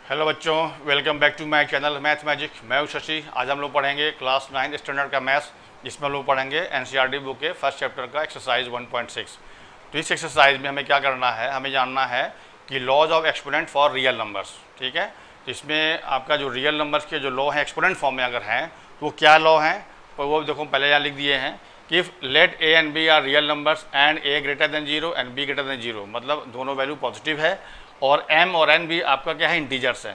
Hello बच्चों, welcome back to my channel math magic. मैं हूं शशि। आज हम लोग पढ़ेंगे क्लास 9 स्टैंडर्ड का मैथ्स, जिसमें हम लोग पढ़ेंगे एनसीईआरटी बुक के फर्स्ट चैप्टर का एक्सरसाइज 1.6। तो इस एक्सरसाइज में हमें क्या करना है, हमें जानना है कि laws of exponent for real numbers. ठीक है, तो इसमें आपका जो रियल नंबर्स के जो लॉ हैं एक्सपोनेंट फॉर्म में अगर हैं तो वो क्या लॉ हैं, तो वो देखो पहले यहाँ लिख दिए हैं कि if let A and B are real numbers and A greater than zero and B greater than zero, मतलब दोनों वैल्यू पॉजिटिव है और एम और एन भी आपका क्या है, इंटीजर्स है।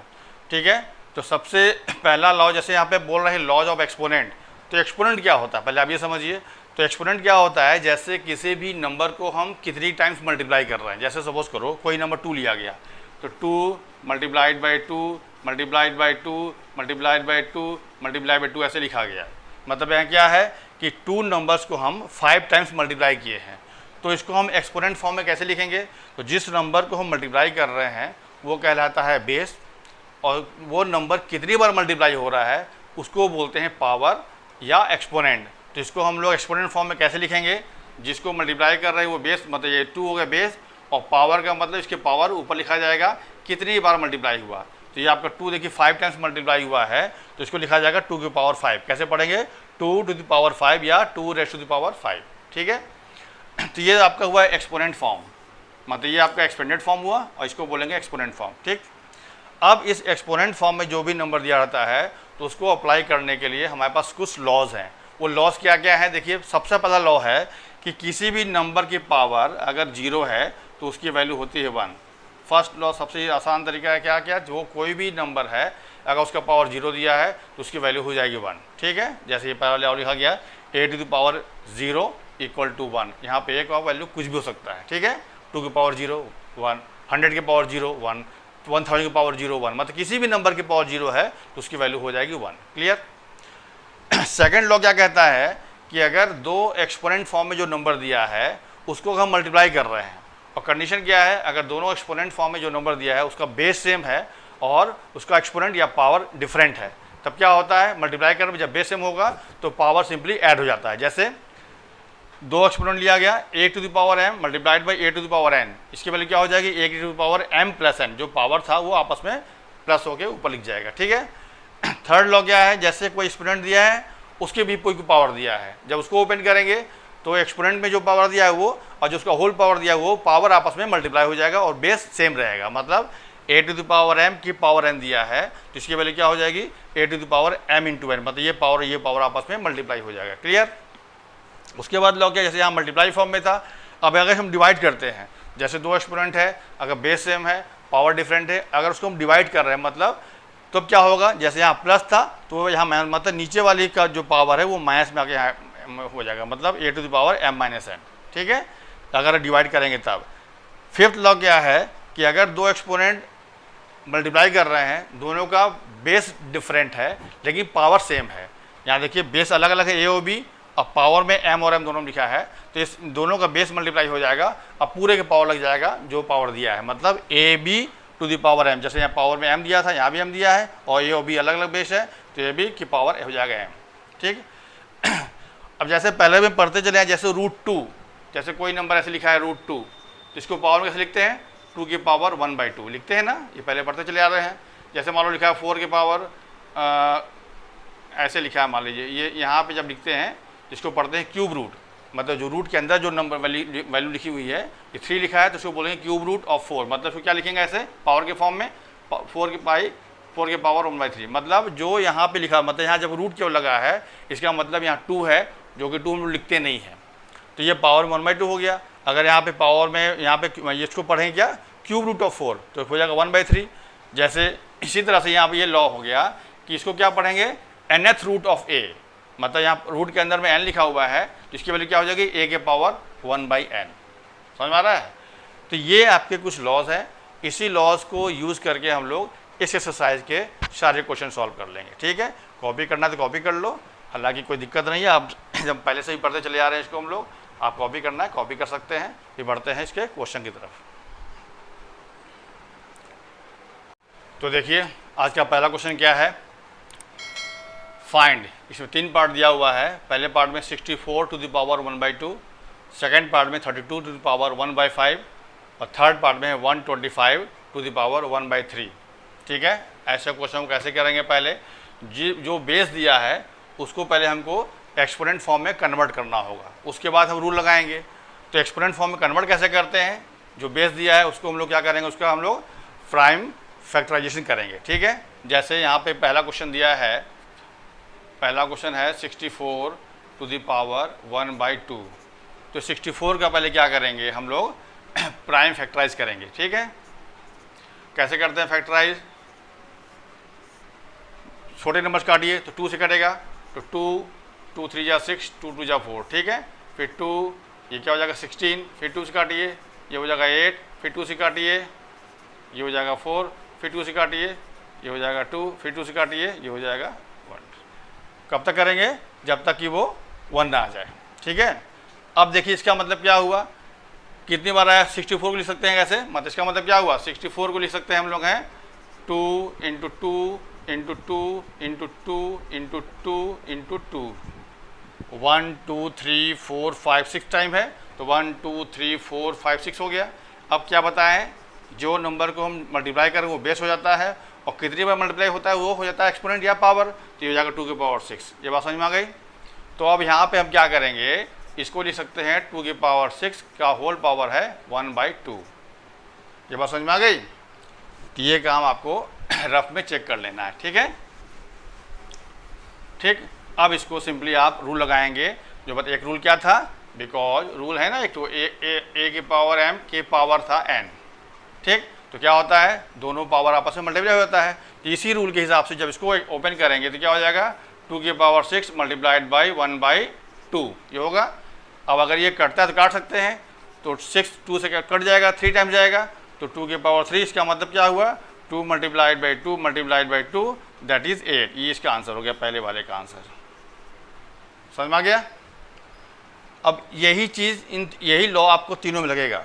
ठीक है, तो सबसे पहला लॉ, जैसे यहाँ पे बोल रहे हैं लॉज ऑफ एक्सपोनेंट, तो एक्सपोनेंट क्या होता है पहले आप ये समझिए। तो एक्सपोनेंट क्या होता है, जैसे किसी भी नंबर को हम कितनी टाइम्स मल्टीप्लाई कर रहे हैं। जैसे सपोज करो कोई नंबर 2 लिया गया, तो 2 multiplied by 2 multiplied by 2 multiplied by 2 multiply by 2 ऐसे लिखा गया। मतलब यहाँ क्या है कि 2 नंबर्स को हम 5 टाइम्स मल्टीप्लाई किए हैं। तो इसको हम एक्सपोनेंट फॉर्म में कैसे लिखेंगे, तो जिस नंबर को हम मल्टीप्लाई कर रहे हैं वो कहलाता है बेस, और वो नंबर कितनी बार मल्टीप्लाई हो रहा है उसको बोलते हैं पावर या एक्सपोनेंट। तो इसको हम लोग एक्सपोनेंट फॉर्म में कैसे लिखेंगे, जिसको मल्टीप्लाई कर रहे हैं वो बेस, मतलब ये 2 हो गया बेस, और पावर का मतलब इसके पावर ऊपर लिखा जाएगा कितनी बार मल्टीप्लाई हुआ। तो ये आपका 2 देखिए 5 टाइम्स मल्टीप्लाई हुआ है, तो इसको लिखा जाएगा 2 की पावर 5। कैसे पढ़ेंगे, 2 टू द पावर 5 या 2 रेज़ टू द पावर 5। ठीक है, तो ये आपका हुआ एक्सपोनेंट फॉर्म, मतलब ये आपका एक्सपेंडेड फॉर्म हुआ और इसको बोलेंगे एक्सपोनेंट फॉर्म। ठीक, अब इस एक्सपोनेंट फॉर्म में जो भी नंबर दिया रहता है तो उसको अप्लाई करने के लिए हमारे पास कुछ लॉज हैं। वो लॉज क्या क्या है, देखिए सबसे पहला लॉ है कि किसी भी नंबर की पावर अगर 0 है तो उसकी वैल्यू होती है 1। फर्स्ट लॉ सबसे आसान तरीका है क्या क्या, जो कोई भी नंबर है अगर उसका पावर 0 दिया है तो उसकी वैल्यू हो जाएगी 1। ठीक है, जैसे ये पहला लॉ लिखा गया a to the power 0 equal to 1। यहाँ पे एक और वैल्यू कुछ भी हो सकता है। ठीक है, 2 की पावर 0 1, 100 की पावर 0 1, 1000 की पावर 0 1, मतलब किसी भी नंबर की पावर 0 है तो उसकी वैल्यू हो जाएगी 1। क्लियर। सेकंड लॉ क्या कहता है कि अगर दो एक्सपोनेंट फॉर्म में जो नंबर दिया है उसको हम मल्टीप्लाई कर रहे हैं, और कंडीशन क्या है, अगर दोनों एक्सपोनेंट फॉर्म में जो नंबर दिया है उसका बेस सेम है और उसका एक्सपोनेंट या पावर डिफरेंट है, तब क्या होता है, मल्टीप्लाई करने में जब बेस सेम होगा तो पावर सिंपली ऐड हो जाता है। जैसे दो एक्सपोनेंट लिया गया a to the power m multiplied by a to the power n, इसकी वैल्यू क्या हो जाएगी, a to the power m plus n, जो पावर था वो आपस में प्लस होके ऊपर लिख जाएगा। ठीक है, थर्ड लॉ क्या है, जैसे कोई एक्सपोनेंट दिया है उसके भी कोई पावर दिया है, जब उसको ओपन करेंगे तो एक्सपोनेंट में जो पावर दिया है वो और जो उसका होल पावर दिया है वो पावर आपस में मल्टीप्लाई हो जाएगा और बेस सेम रहेगा। मतलब a to the power m की पावर n दिया है तो इसकी वैल्यू क्या हो जाएगी, a to the power m into n, मतलब ये पावर आपस में मल्टीप्लाई हो जाएगा। क्लियर। उसके बाद लॉ क्या, जैसे यहाँ मल्टीप्लाई फॉर्म में था, अब अगर हम डिवाइड करते हैं, जैसे दो एक्सपोनेंट है, अगर बेस सेम है पावर डिफरेंट है, अगर उसको हम डिवाइड कर रहे हैं मतलब तो क्या होगा, जैसे यहाँ प्लस था तो यहाँ मतलब नीचे वाली का जो पावर है वो माइनस में आके यहाँ हो जाएगा, मतलब a to the power m minus n। ठीक है, अगर डिवाइड करेंगे तब। फिफ्थ लॉ क्या है कि अगर दो एक्सपोनेंट मल्टीप्लाई कर रहे हैं, दोनों का बेस डिफरेंट है लेकिन पावर सेम है, यहाँ देखिए बेस अलग अलग है a और b, अब पावर में m और m दोनों लिखा है तो इस दोनों का बेस मल्टीप्लाई हो जाएगा, अब पूरे के पावर लग जाएगा जो पावर दिया है, मतलब a b to the power m। जैसे यहाँ पावर में m दिया था, यहाँ भी m दिया है और a और b अलग अलग बेस है तो a b की पावर हो जाएगा m। ठीक, अब जैसे पहले में पढ़ते चले हैं, जैसे √2, जैसे कोई नंबर ऐसे लिखा है √2 तो इसको पावर में कैसे लिखते हैं, 2 की पावर 1/2 लिखते हैं ना, ये पहले पढ़ते चले आ रहे हैं। जैसे मान लो लिखा है 4 की पावर ऐसे लिखा है, मान लीजिए ये यहाँ पे जब लिखते हैं इसको पढ़ते हैं क्यूब रूट, मतलब जो रूट के अंदर जो नंबर वैल्यू लिखी हुई है, ये 3 लिखा है तो उसको बोलेंगे क्यूब रूट ऑफ 4, मतलब फिर क्या लिखेंगे ऐसे पावर के फॉर्म में 4 की पावर 1/3, मतलब जो यहाँ पे लिखा, मतलब यहाँ जब रूट क्यों लगा है इसका मतलब यहाँ 2 है जो कि 2 हम लोग लिखते नहीं हैं, तो ये पावर में 1/2 हो गया। अगर यहाँ पे पावर में यहाँ पे इसको पढ़ेंगे क्या, क्यूब रूट ऑफ 4 तो हो जाएगा 1/3। जैसे इसी तरह से यहाँ पे ये लॉ हो गया कि इसको क्या पढ़ेंगे, nth रूट ऑफ a, मतलब यहाँ रूट के अंदर में n लिखा हुआ है तो इसकी वैल्यू क्या हो जाएगी, a के पावर 1/n। समझ में आ रहा है। तो ये आपके कुछ लॉज हैं, इसी लॉज को यूज़ करके हम लोग इस एक्सरसाइज के सारे क्वेश्चन सॉल्व कर लेंगे। ठीक है, कॉपी करना तो कॉपी कर लो, हालांकि कोई दिक्कत नहीं है, आप जब पहले से ही पढ़ते चले आ रहे हैं इसको हम लोग, आप कॉपी करना है कॉपी कर सकते हैं। फिर बढ़ते हैं इसके क्वेश्चन की तरफ। तो देखिए आज का पहला क्वेश्चन क्या है, फाइंड। इसमें 3 पार्ट दिया हुआ है, पहले पार्ट में 64 to the power 1/2, second part में 32 टू द पावर 1/5 और थर्ड पार्ट में 125 टू द पावर 1/3। ठीक है। ऐसे क्वेश्चन हम कैसे करेंगे, पहले जो बेस दिया है उसको पहले हमको एक्सपोनेंट फॉर्म में कन्वर्ट करना होगा, उसके बाद हम रूल लगाएंगे। तो एक्सपोनेंट फॉर्म में कन्वर्ट कैसे करते हैं, जो बेस दिया है उसको हम लोग क्या करेंगे, उसका हम लोग प्राइम फैक्टराइजेशन करेंगे। ठीक है, जैसे यहाँ पे पहला क्वेश्चन दिया है, पहला क्वेश्चन है 64 टू द पावर 1/2। तो 64 का पहले क्या करेंगे हम लोग प्राइम फैक्टराइज करेंगे। ठीक है, कैसे करते हैं फैक्टराइज, छोटे नंबर्स काटिए तो 2 से कटेगा, तो 2 3 जा 6, 2 2 जा 4। ठीक है, फिर 2, ये क्या हो जाएगा 16, फिर 2 से काटिए, ये हो जाएगा 8, फिर 2 से काटिए, ये हो जाएगा 4, फिर 2 से काटिए, ये हो जाएगा 2, फिर 2 से काटिए, ये हो जाएगा 1। कब तक करेंगे, जब तक कि वो 1 ना आ जाए। ठीक है, अब देखिए इसका मतलब क्या हुआ, कितनी बार आया, 64 को लिख सकते हैं कैसे, मतलब इसका मतलब क्या हुआ, 64 को लिख सकते हैं हम लोग हैं 2 × 2 × 2 × 2 × 2 × 2, 1 2 3 4 5 6 टाइम है, तो 1 2 3 4 5 6 हो गया। अब क्या बताएं, जो नंबर को हम मल्टीप्लाई करें वो बेस हो जाता है, और कितनी बार मल्टीप्लाई होता है वो हो जाता है एक्सपोनेंट या पावर, तो ये हो जाएगा 2 की पावर 6। ये बात समझ में आ गई। तो अब यहाँ पे हम क्या करेंगे, इसको लिख सकते हैं 2 की पावर 6 का होल पावर है 1/2। ये बात समझ में आ गई। तो ये काम आपको रफ में चेक कर लेना है। ठीक है, ठीक। अब इसको सिंपली आप रूल लगाएंगे, जो बता, एक रूल क्या था, बिकॉज रूल है ना एक तो ए की पावर m के पावर था n। ठीक, तो क्या होता है, दोनों पावर आपस में मल्टीप्लाई हो जाता है। तो इसी रूल के हिसाब से जब इसको ओपन करेंगे तो क्या हो जाएगा, 2 की पावर 6 मल्टीप्लाइड बाई 1/2 ये होगा। अब अगर ये कटता है तो काट सकते हैं, तो 6 2 से कट जाएगा, 3 टाइम जाएगा, तो 2 की पावर 3, इसका मतलब क्या हुआ, 2 multiplied by 2 multiplied by 2 that is 8। ये इसका आंसर हो गया, पहले वाले का आंसर। समझ में आ गया। अब यही चीज़ यही लॉ आपको तीनों में लगेगा।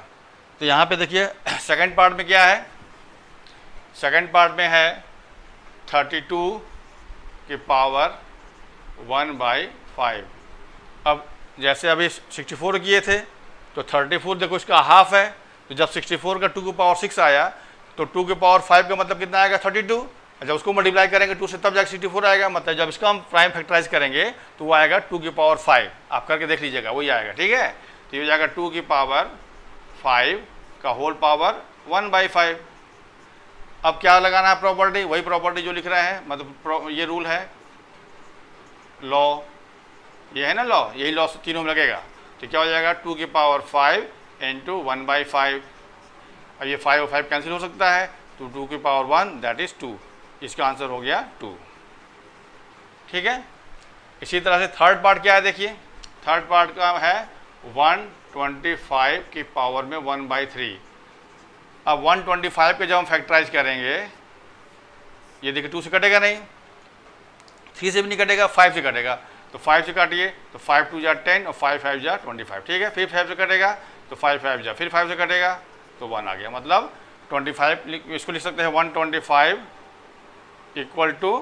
तो यहाँ पे देखिए सेकंड पार्ट में क्या है, सेकंड पार्ट में है 32 की पावर 1/5। अब जैसे अभी 64 किए थे, तो 34 देखो इसका हाफ है, तो जब 64 का 2 की पावर 6 आया, तो 2 की पावर 5 का मतलब कितना आएगा 32। जब उसको मल्टीप्लाई करेंगे 2 से तब जाकर 64 आएगा, मतलब जब इसका हम प्राइम फैक्टराइज करेंगे तो वो आएगा 2 की पावर 5। आप करके देख लीजिएगा, वही आएगा। ठीक है, तो ये हो जाएगा 2 की पावर 5 का होल पावर 1/5। अब क्या लगाना है प्रॉपर्टी, वही प्रॉपर्टी जो लिख रहे हैं, मतलब ये रूल है, लॉ, ये है ना लॉ, यही लॉ तीनों में लगेगा। तो क्या हो जाएगा 2 की पावर 5 × 1/5। अब ये 5 और 5 कैंसिल हो सकता है, तो 2 की पावर 1 दैट इज 2। इसका आंसर हो गया 2। ठीक है, इसी तरह से थर्ड पार्ट क्या है, देखिए थर्ड पार्ट का है 125 की पावर में 1/3। अब 125 के जब हम फैक्टराइज करेंगे, ये देखिए 2 से कटेगा नहीं, 3 से भी नहीं कटेगा, 5 से कटेगा, तो 5 से काटिए, तो 5 2 जा 10 और 5 5 जा 25। ठीक है, फिर 5 से कटेगा, तो 5 5 जा, फिर 5 से कटेगा, तो 1 आ गया। मतलब 25 इसको लिख सकते हैं 125 इक्वल टू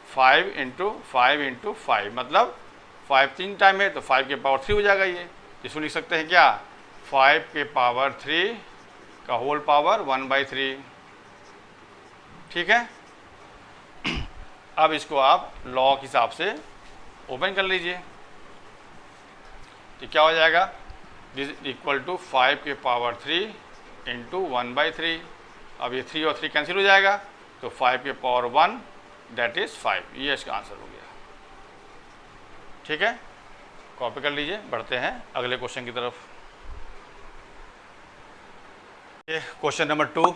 5 × 5 × 5, मतलब 5 3 टाइम है, तो 5 के पावर 3 हो जाएगा। ये इसको लिख सकते हैं क्या, 5 के पावर 3 का होल पावर 1/3। ठीक है, अब इसको आप लॉ के हिसाब से ओपन कर लीजिए, तो क्या हो जाएगा, दिस इक्वल टू 5 के पावर 3 × 1/3। अब ये 3 और 3 कैंसिल हो जाएगा, तो 5 के पावर 1 दैट इज 5। ये इसका आंसर हो गया। ठीक है, कॉपी कर लीजिए, बढ़ते हैं अगले क्वेश्चन की तरफ। ये क्वेश्चन नंबर 2,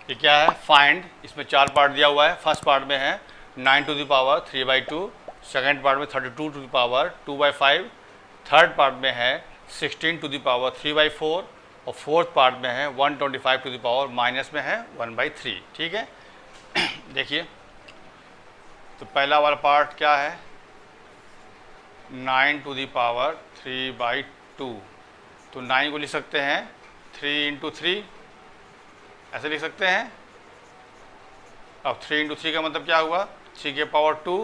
ये क्या है, फाइंड। इसमें 4 पार्ट दिया हुआ है। फर्स्ट पार्ट में है 9 to the power 3/2, second part में 32 to the power 2/5, third part में है 16 टू द पावर 3/4, और फोर्थ पार्ट में है 125 टू द पावर माइनस में है 1/3। ठीक है, देखिए तो पहला वाला पार्ट क्या है, 9 टू द पावर 3/2, तो 9 को लिख सकते हैं 3 × 3, ऐसे लिख सकते हैं। अब 3 × 3 का मतलब क्या हुआ, 3 के पावर 2।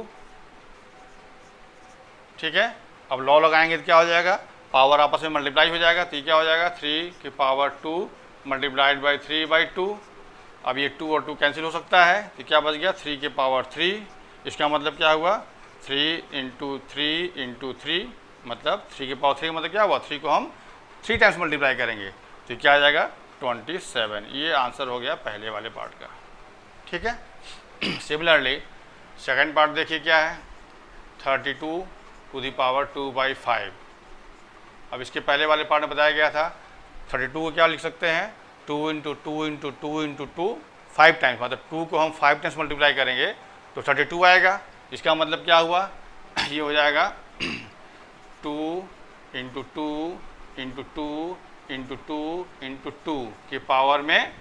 ठीक है, अब लॉ लगाएंगे तो क्या हो जाएगा, पावर आपस में मल्टीप्लाई हो जाएगा, तो क्या हो जाएगा 3 की पावर 2 मल्टीप्लाइड बाई 3/2, अब ये 2 और 2 कैंसिल हो सकता है, तो क्या बच गया 3 की पावर 3। इसका मतलब क्या हुआ 3 इंटू 3 इंटू 3, मतलब 3 की पावर 3 का मतलब क्या हुआ 3 को हम 3 टाइम्स मल्टीप्लाई करेंगे, तो क्या आ जाएगा 27। ये आंसर हो गया पहले वाले पार्ट का। ठीक है। सिमिलरली सेकंड पार्ट देखिए क्या है, 32 टू द पावर 2/5। अब इसके पहले वाले पार्ट में बताया गया था 32 को क्या लिख सकते हैं 2 इंटू 2 इंटू 2 इंटू 2 5 टाइम्स, मतलब 2 को हम 5 टाइम्स मल्टीप्लाई करेंगे तो 32 आएगा। इसका मतलब क्या हुआ ये हो जाएगा 2 इंटू 2 इंटू 2 इंटू 2 इंटू 2 की पावर में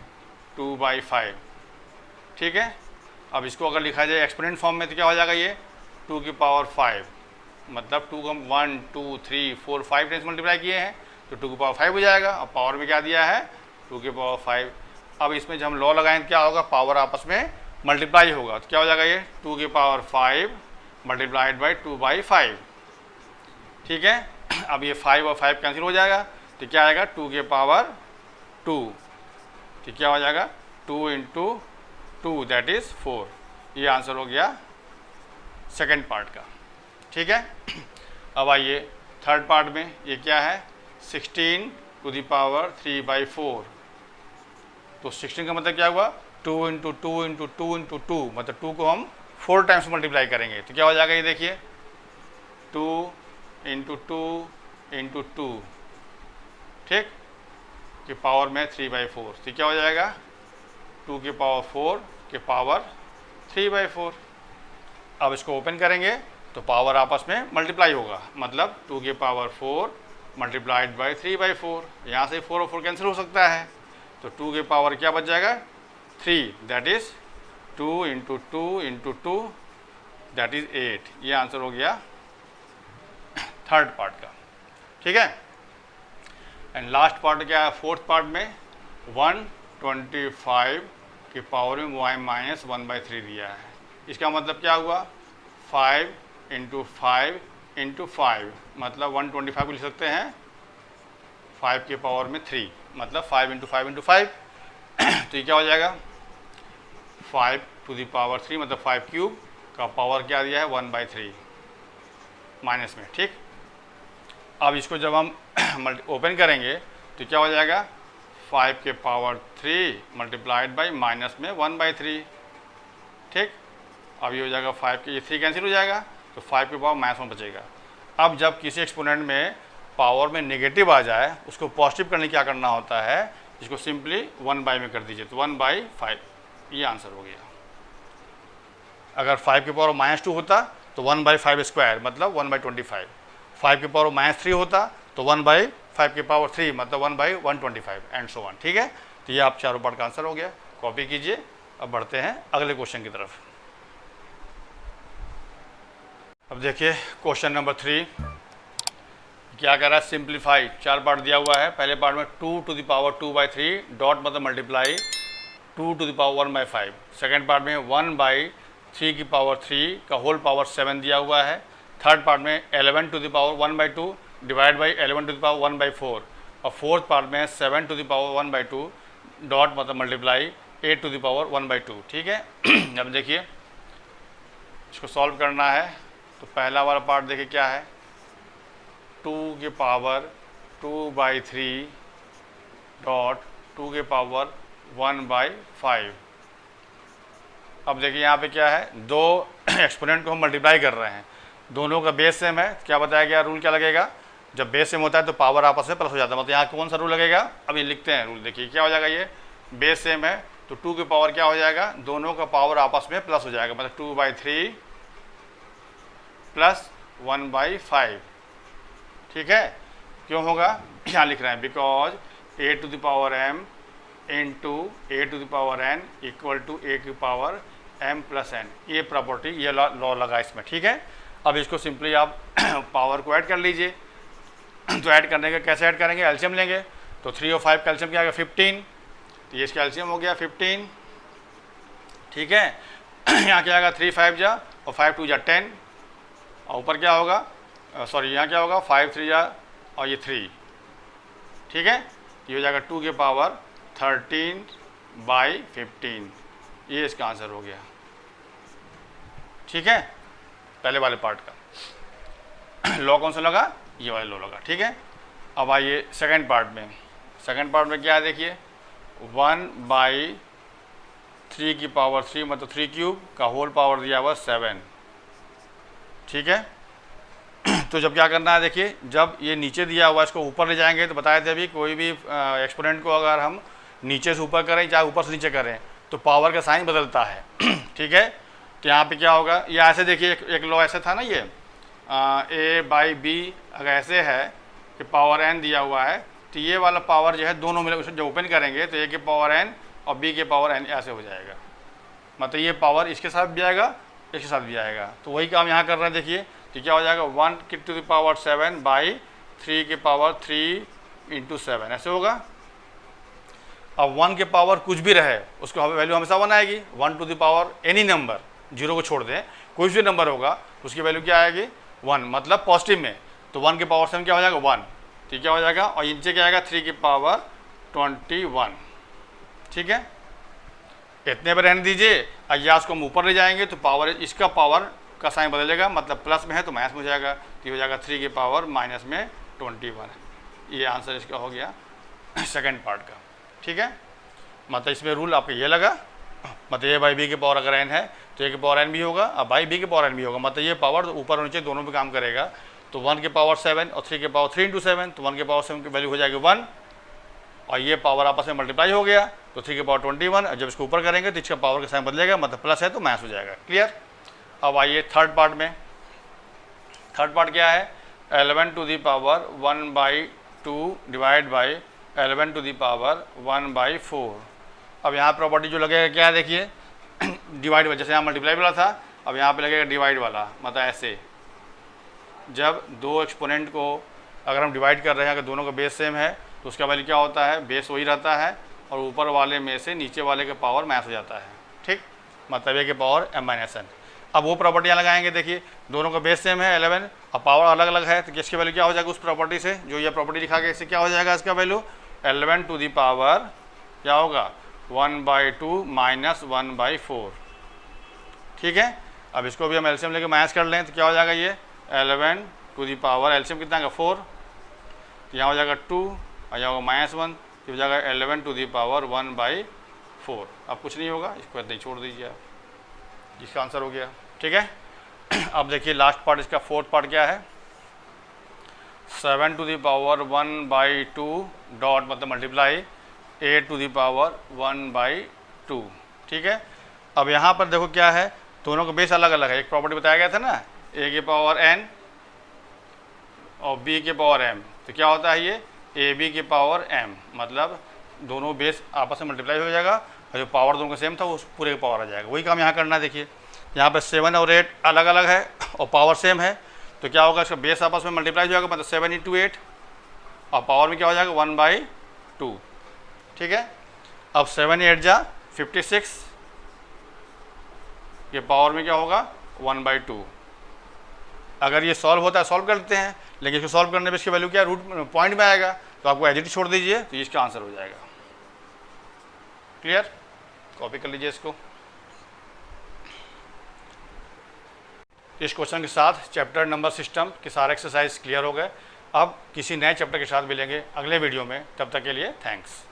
2/5। ठीक है। अब इसको अगर लिखा जाए एक्सपोनेंट फॉर्म में तो क्या हो जाएगा ये 2 की पावर 5, मतलब 2 को हम 1 2 3 4 5 टाइम्स मल्टीप्लाई किए हैं तो 2 की पावर 5 हो जाएगा। अब पावर में क्या दिया है 2 की पावर 5। अब इसमें जब हम लॉ लगाएं तो क्या होगा पावर आपस में मल्टीप्लाई होगा, तो क्या हो जाएगा ये 2 की पावर 5 मल्टीप्लाइड बाई 2/5। ठीक है। अब ये 5 और 5 कैंसिल हो जाएगा तो क्या आएगा 2 की पावर 2, तो क्या हो जाएगा 2 इंटू 2 दैट इज़ 4। ये आंसर हो गया सेकेंड पार्ट का। ठीक है। अब आइए थर्ड पार्ट में, ये क्या है 16 टू द पावर 3/4। तो 16 का मतलब क्या हुआ 2 इंटू 2 इंटू 2 इंटू 2, मतलब 2 को हम 4 टाइम्स मल्टीप्लाई करेंगे तो क्या हो जाएगा ये देखिए 2 इंटू 2 इंटू 2, ठीक, कि पावर में 3/4, तो क्या हो जाएगा 2 की पावर 4 के पावर 3/4। अब इसको ओपन करेंगे तो पावर आपस में मल्टीप्लाई होगा, मतलब 2 की पावर 4 मल्टीप्लाइड बाई 3/4। यहाँ से 4 और 4 कैंसिल हो सकता है तो 2 की पावर क्या बच जाएगा 3, that is 2 into 2 into 2 that is 8। ये आंसर हो गया थर्ड पार्ट का। ठीक है। एंड लास्ट पार्ट क्या है फोर्थ पार्ट में 125 की पावर में -1/3 दिया है। इसका मतलब क्या हुआ 5 इंटू 5 इंटू 5, मतलब 125 को लिख सकते हैं 5 के पावर में 3, मतलब 5 इंटू 5 इंटू 5। तो ये क्या हो जाएगा 5 टू द पावर 3, मतलब 5 क्यूब का पावर क्या दिया है 1/3 माइनस में। ठीक। अब इसको जब हम ओपन करेंगे तो क्या हो जाएगा 5 के पावर 3 मल्टीप्लाइड बाई माइनस में 1/3। ठीक। अब ये हो जाएगा 5 के, ये 3 कैंसिल हो जाएगा तो 5 के पावर -1 बचेगा। अब जब किसी एक्सपोनेंट में पावर में नेगेटिव आ जाए उसको पॉजिटिव करने क्या करना होता है, इसको सिंपली 1/, में कर दीजिए तो 1/5। ये आंसर हो गया। अगर 5 के पावर -2 होता तो 1/5 स्क्वायर, मतलब 1/25। 5 के पावर -3 होता तो 1/5 के पावर 3, मतलब 1/125 एंड सो ऑन। ठीक है। तो ये आप चारों पार्ट का आंसर हो गया। कॉपी कीजिए। अब बढ़ते हैं अगले क्वेश्चन की तरफ। अब देखिए क्वेश्चन नंबर 3 क्या कह रहा है सिंप्लीफाई। 4 पार्ट दिया हुआ है। पहले पार्ट में 2 टू द पावर 2/3 डॉट मतलब multiply 2 to the power 1/5। Second part में 1/3 की पावर 3 का होल पावर 7 दिया हुआ है। थर्ड पार्ट में 11 to the power 1/2 divide by 11 to the power 1/4। और फोर्थ पार्ट में 7 टू द पावर 1/2 डॉट मतलब मल्टीप्लाई 8 टू द पावर 1/2। ठीक है। अब देखिए इसको सॉल्व करना है तो पहला वाला पार्ट देखिए क्या है 2 के पावर 2/3 डॉट 2 के पावर 1/5। अब देखिए यहाँ पे क्या है दो एक्सपोनेंट को हम मल्टीप्लाई कर रहे हैं, दोनों का बेस सेम है। क्या बताया गया रूल क्या लगेगा, जब बेस सेम होता है तो पावर आपस में प्लस हो जाता है, मतलब यहाँ कौन सा रूल लगेगा अब ये लिखते हैं रूल। देखिए क्या हो जाएगा, ये बेस सेम है तो 2 की पावर क्या हो जाएगा, दोनों का पावर आपस में प्लस हो जाएगा, मतलब 2/3 प्लस 1/5। ठीक है। क्यों होगा, यहाँ लिख रहे हैं because a to the power m into a to the power n equal to a की पावर m प्लस n। ये प्रॉपर्टी, ये लॉ लगा इसमें। ठीक है। अब इसको सिंपली आप पावर को ऐड कर लीजिए। तो ऐड करने का कैसे ऐड करेंगे, एलसीएम लेंगे तो 3 और 5 का एलसीएम क्या आएगा 15, तो ये इसका एलसीएम हो गया 15। ठीक है। यहाँ क्या आएगा 3 5 जा और 5 2 जा 10, और ऊपर क्या होगा सॉरी यहाँ क्या होगा 5 3 जा और ये 3। ठीक है। ये हो जाएगा 2 के पावर 13 1/15, ये इसका आंसर हो गया। ठीक है, पहले वाले पार्ट का लॉ कौन सा लगा, ये वाला लॉ लगा। ठीक है, अब आइए सेकंड पार्ट में। सेकंड पार्ट में क्या है देखिए, 1/3 की पावर 3 मतलब 3 क्यूब का होल पावर दिया हुआ 7। ठीक है, तो जब क्या करना है देखिए, जब ये नीचे दिया हुआ इसको ऊपर ले जाएंगे, तो बताए थे अभी कोई भी एक्सपोनेंट को अगर हम नीचे से ऊपर करें चाहे ऊपर से नीचे करें तो पावर का साइन बदलता है। ठीक है, तो यहाँ पे क्या होगा, ये ऐसे देखिए, एक लॉ ऐसे था ना, ये A/B अगर ऐसे है कि पावर n दिया हुआ है, तो ये वाला पावर जो है दोनों मिले जब ओपन करेंगे तो A के पावर n और B के पावर n ऐसे हो जाएगा, मतलब ये पावर इसके साथ भी आएगा, इसके साथ भी आएगा। तो वही काम यहाँ कर रहे हैं। देखिए तो क्या हो जाएगा, 1 to the power 7/3 के पावर 3 × 7 ऐसे होगा। अब 1 के पावर कुछ भी रहे उसको वैल्यू हमेशा 1 आएगी। 1 to the power any number, zero को छोड़ दें, कोई भी नंबर होगा उसकी वैल्यू क्या आएगी, 1, मतलब पॉजिटिव में। तो 1 के पावर 7 क्या हो जाएगा, 1। तो क्या हो जाएगा, और नीचे क्या आएगा, 3 की पावर 21। ठीक है, इतने पर रहने दीजिए। अज्ञास को हम ऊपर ले जाएंगे तो पावर, इसका पावर का साइन बदलेगा, मतलब प्लस में है तो माइनस में हो जाएगा, तो हो जाएगा 3 की पावर -21। ये आंसर इसका हो गया सेकंड पार्ट का। ठीक है, मतलब इसमें रूल आपको ये लगा, मतलब A/B के पावर अगर n है तो A के पावर n भी होगा और B के पावर n भी होगा, मतलब ये पावर ऊपर और नीचे दोनों पे काम करेगा। तो 1 के पावर 7 और 3 के पावर 3 × 7, तो 1 के पावर 7 की वैल्यू हो जाएगी 1, और ये पावर आपस में मल्टीप्लाई हो गया तो 3 के पावर 21। और जब इसको ऊपर करेंगे तो इसका पावर का साइन बदलेगा, मतलब प्लस है तो माइनस हो जाएगा। क्लियर। अब आइए थर्ड पार्ट में। थर्ड पार्ट क्या है, 11 to the power 1/2 divide by 11 to the power 1/4। अब यहाँ प्रॉपर्टी जो लगेगा क्या है देखिए, डिवाइड वाला, जैसे यहाँ मल्टीप्लाई वाला था अब यहाँ पे लगेगा डिवाइड वाला, मतलब ऐसे जब दो एक्सपोनेंट को अगर हम डिवाइड कर रहे हैं, अगर दोनों का बेस सेम है तो उसका वैल्यू क्या होता है, बेस वही रहता है और ऊपर वाले में से नीचे वाले के पावर माइनस हो जाता है। ठीक, मतलब A के पावर m-n। अब वो प्रॉपर्टी यहाँ लगाएंगे, देखिए दोनों का बेस सेम है 11 और पावर अलग अलग है, तो इसकी वैल्यू क्या हो जाएगा उस प्रॉपर्टी से, जो ये प्रॉपर्टी लिखा गया इससे क्या हो जाएगा, इसका वैल्यू 11 to the पावर क्या होगा 1/2 - 1/4। ठीक है, अब इसको भी हम एलसीएम लेके माइनस कर लें तो क्या हो जाएगा, ये 11 to the पावर एलसीएम कितना का 4, तो यहाँ हो जाएगा 2 और यहाँ होगा -1, तो हो जाएगा 11 to the पावर 1/4। अब कुछ नहीं होगा, इसको ऐसे ही छोड़ दीजिए आप, इसका आंसर हो गया। ठीक है, अब देखिए लास्ट पार्ट, इसका फोर्थ पार्ट क्या है, 7 to the पावर 1/2 डॉट मतलब मल्टीप्लाई 8 to the पावर 1/2। ठीक है, अब यहाँ पर देखो क्या है, दोनों का बेस अलग अलग है। एक प्रॉपर्टी बताया गया था ना, A के पावर n और B के पावर m, तो क्या होता है ये AB के पावर m, मतलब दोनों बेस आपस में मल्टीप्लाई हो जाएगा और जो पावर दोनों का सेम था वो पूरे का पावर आ जाएगा। वही काम यहाँ करना है। देखिए यहाँ पे 7 और 8 अलग अलग है और पावर सेम है, तो क्या होगा, इसका बेस आपस में मल्टीप्लाई हो जाएगा, मतलब 7 × 8 और पावर में क्या हो जाएगा 1/2। ठीक है, अब 7 × 8 = 56, ये पावर में क्या होगा 1/2। अगर ये सॉल्व होता है सॉल्व कर लेते हैं, लेकिन इसको सॉल्व करने में इसकी वैल्यू क्या रूट पॉइंट में आएगा, तो आपको एज इट छोड़ दीजिए तो इसका आंसर हो जाएगा। क्लियर, कॉपी कर लीजिए इसको। इस क्वेश्चन के साथ चैप्टर नंबर सिस्टम के सारे एक्सरसाइज क्लियर हो गए। अब किसी नए चैप्टर के साथ मिलेंगे अगले वीडियो में, तब तक के लिए थैंक्स।